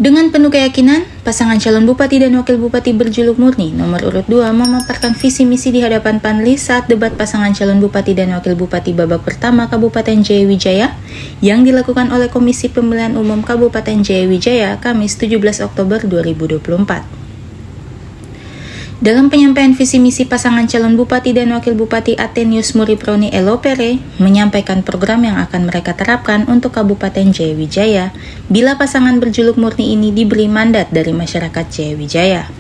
Dengan penuh keyakinan, pasangan calon bupati dan wakil bupati berjuluk Murni nomor urut 2 memaparkan visi misi di hadapan panelis saat debat pasangan calon bupati dan wakil bupati babak pertama Kabupaten Jayawijaya yang dilakukan oleh Komisi Pemilihan Umum Kabupaten Jayawijaya Kamis 17 Oktober 2024. Dalam penyampaian visi misi pasangan calon bupati dan wakil bupati Athenius Muriproni Elopere menyampaikan program yang akan mereka terapkan untuk Kabupaten Jayawijaya bila pasangan berjuluk Murni ini diberi mandat dari masyarakat Jayawijaya.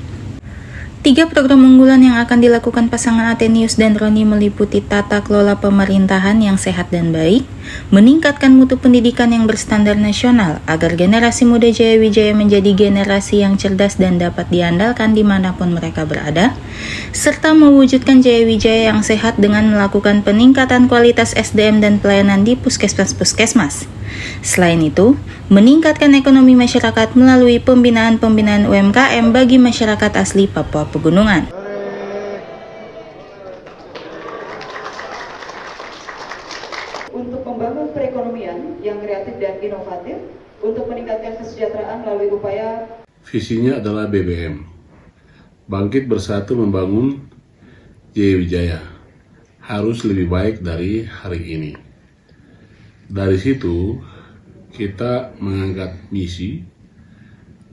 3 program unggulan yang akan dilakukan pasangan Athenius dan Roni meliputi tata kelola pemerintahan yang sehat dan baik, meningkatkan mutu pendidikan yang berstandar nasional agar generasi muda Jayawijaya menjadi generasi yang cerdas dan dapat diandalkan dimanapun mereka berada, serta mewujudkan Jayawijaya yang sehat dengan melakukan peningkatan kualitas SDM dan pelayanan di puskesmas-puskesmas. Selain itu, meningkatkan ekonomi masyarakat melalui pembinaan UMKM bagi masyarakat asli Papua Pegunungan. Untuk membangun perekonomian yang kreatif dan inovatif, untuk meningkatkan kesejahteraan melalui upaya. Visinya adalah BBM, bangkit bersatu membangun Jayawijaya, harus lebih baik dari hari ini. Dari situ kita mengangkat misi.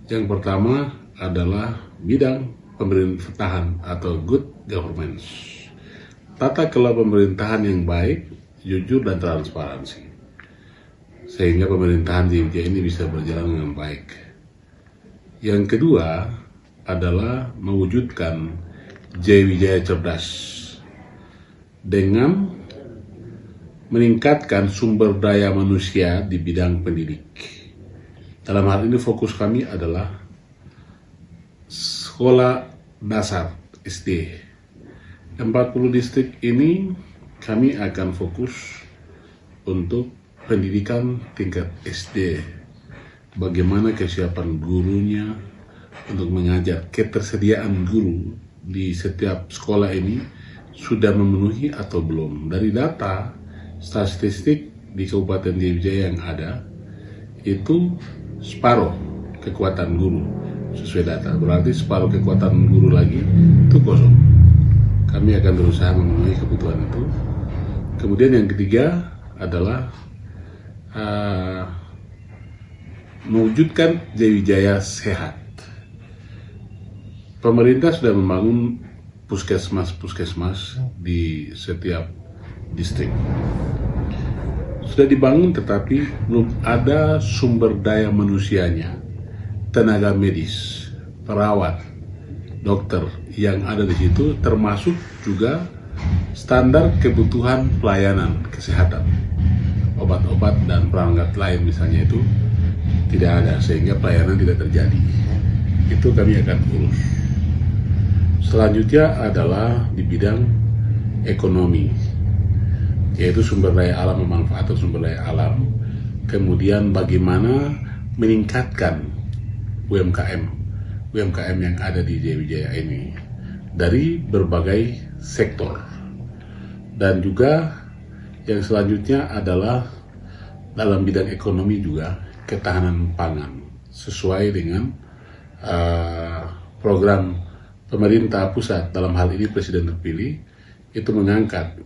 Yang pertama adalah bidang pemerintahan atau good governance. Tata kelola pemerintahan yang baik, jujur dan transparansi. Sehingga pemerintahan Jayawijaya ini bisa berjalan dengan baik. Yang kedua adalah mewujudkan Jayawijaya cerdas dengan meningkatkan sumber daya manusia di bidang pendidik. Dalam hal ini fokus kami adalah sekolah dasar SD. 40 distrik ini kami akan fokus untuk pendidikan tingkat SD. Bagaimana kesiapan gurunya untuk mengajar, ketersediaan guru di setiap sekolah ini sudah memenuhi atau belum. Dari data statistik di Kabupaten Jayawijaya yang ada itu separuh kekuatan guru sesuai data, berarti separuh kekuatan guru lagi itu kosong. Kami akan berusaha memenuhi kebutuhan itu. Kemudian yang ketiga adalah mewujudkan Jayawijaya sehat. Pemerintah sudah membangun puskesmas di setiap distrik. Sudah dibangun tetapi belum ada sumber daya manusianya, tenaga medis, perawat, dokter yang ada di situ, termasuk juga standar kebutuhan pelayanan kesehatan, obat-obat dan perangkat lain misalnya itu tidak ada, sehingga pelayanan tidak terjadi. Itu kami akan urus. Selanjutnya adalah di bidang ekonomi, yaitu sumber daya alam, memanfaatkan sumber daya alam, kemudian bagaimana meningkatkan UMKM yang ada di Jayawijaya ini dari berbagai sektor. Dan juga yang selanjutnya adalah dalam bidang ekonomi juga ketahanan pangan sesuai dengan program pemerintah pusat, dalam hal ini Presiden terpilih itu mengangkat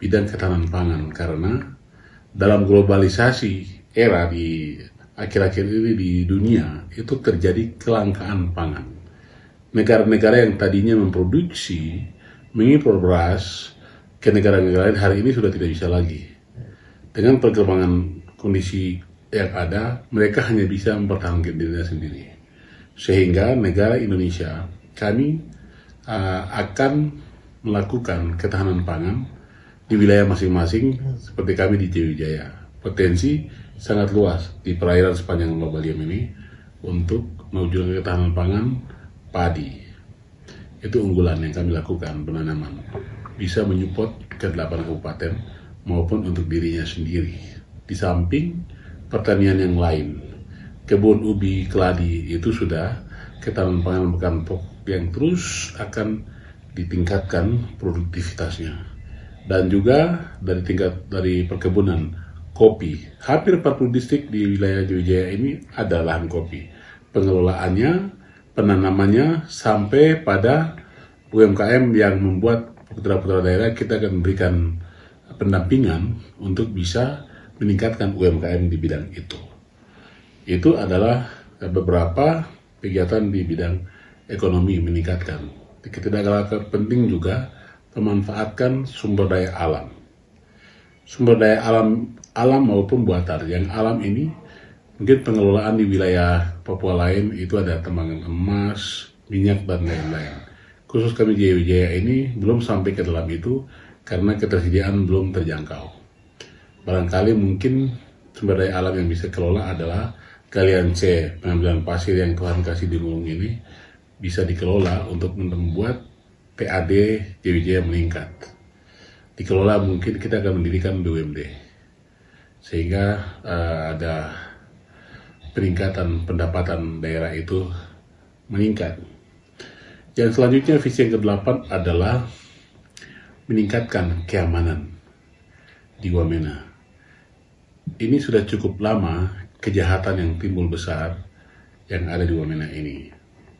bidang ketahanan pangan, karena dalam globalisasi era di akhir-akhir ini di dunia itu terjadi kelangkaan pangan. Negara-negara yang tadinya memproduksi, mengimpor beras ke negara-negara lain hari ini sudah tidak bisa lagi. Dengan perkembangan kondisi yang ada, mereka hanya bisa mempertahankan dirinya sendiri. Sehingga negara Indonesia, kami akan melakukan ketahanan pangan di wilayah masing-masing seperti kami di Jayawijaya. Potensi sangat luas di perairan sepanjang Lembah Baliem ini untuk mewujudkan ketahanan pangan padi. Itu unggulan yang kami lakukan, penanaman. Bisa menyupport ke 8 kabupaten maupun untuk dirinya sendiri. Di samping pertanian yang lain, kebun ubi, keladi itu sudah ketahanan pangan bukan pokok yang terus akan ditingkatkan produktivitasnya. Dan juga dari perkebunan kopi. Hampir 40 distrik di wilayah Jayawijaya ini ada lahan kopi. pengelolaannya, penanamannya, sampai pada UMKM yang membuat putra-putra daerah. Kita akan memberikan pendampingan untuk bisa meningkatkan UMKM di bidang itu. Itu adalah beberapa kegiatan di bidang ekonomi meningkatkan. Tidak kalah penting juga memanfaatkan sumber daya alam. Sumber daya alam maupun buatan. Yang alam ini mungkin pengelolaan di wilayah Papua lain itu ada tambangan emas, minyak, dan lain-lain. Khusus kami Jaya Wijaya ini belum sampai ke dalam itu karena ketersediaan belum terjangkau. Barangkali mungkin sumber daya alam yang bisa kelola adalah galian C, pengambilan pasir yang Tuhan kasih di gunung ini, bisa dikelola untuk membuat PAD Jaya Wijaya meningkat. Dikelola mungkin kita akan mendirikan BUMD, sehingga ada peningkatan pendapatan daerah itu meningkat. Yang selanjutnya, visi yang ke-8 adalah meningkatkan keamanan di Wamena. Ini sudah cukup lama kejahatan yang timbul besar yang ada di Wamena ini.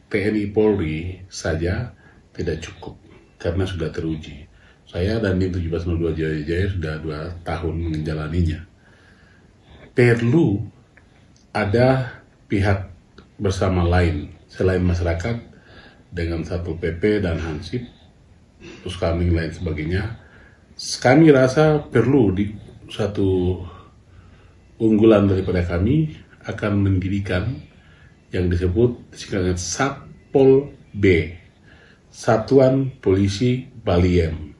TNI Polri saja tidak cukup karena sudah teruji. Saya dan Dim 1702 Jaya Wijaya sudah 2 tahun menjalaninya. Perlu ada pihak bersama lain selain masyarakat dengan Satpol PP dan Hansip, terus kami lain sebagainya. Kami rasa perlu di satu unggulan daripada kami akan mendirikan yang disebut singkatan Satpol B, Satuan Polisi Baliem.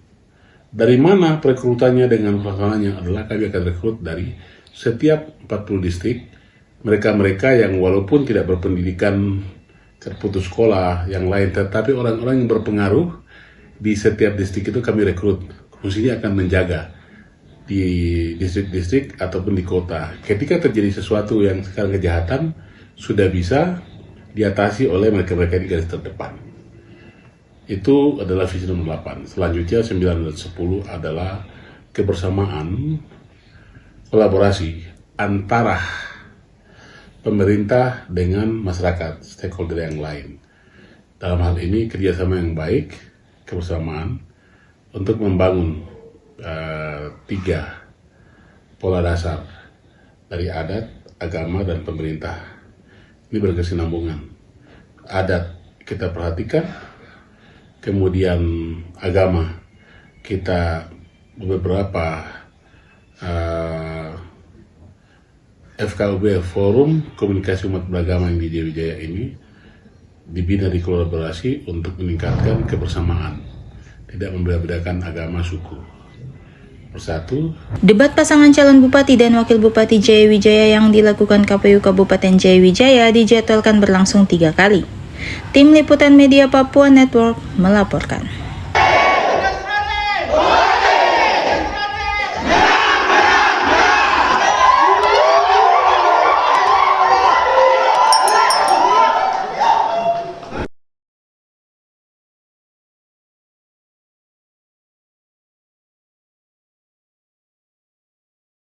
Dari mana perekrutannya dengan pelaksanaannya adalah kami akan rekrut dari setiap 40 distrik, mereka-mereka yang walaupun tidak berpendidikan, terputus sekolah, yang lain, tetapi orang-orang yang berpengaruh di setiap distrik itu kami rekrut. Fungsinya akan menjaga di distrik-distrik ataupun di kota. Ketika terjadi sesuatu yang sekarang kejahatan, sudah bisa diatasi oleh mereka-mereka di garis terdepan. Itu adalah visi nomor 8. Selanjutnya 9 dan 10 adalah kebersamaan, kolaborasi antara pemerintah dengan masyarakat, stakeholder yang lain. Dalam hal ini kerjasama yang baik, kebersamaan untuk membangun 3 pola dasar dari adat, agama, dan pemerintah. Ini berkesinambungan. Adat kita perhatikan, kemudian agama kita beberapa FKUB, Forum Komunikasi Umat Beragama yang di Jaya Wijaya ini dibina di kolaborasi untuk meningkatkan kebersamaan, tidak membedakan agama, suku. Bersatu. Debat pasangan calon bupati dan wakil bupati Jaya Wijaya yang dilakukan KPU Kabupaten Jaya Wijaya dijadwalkan berlangsung 3 kali. Tim Liputan Media Papua Network melaporkan.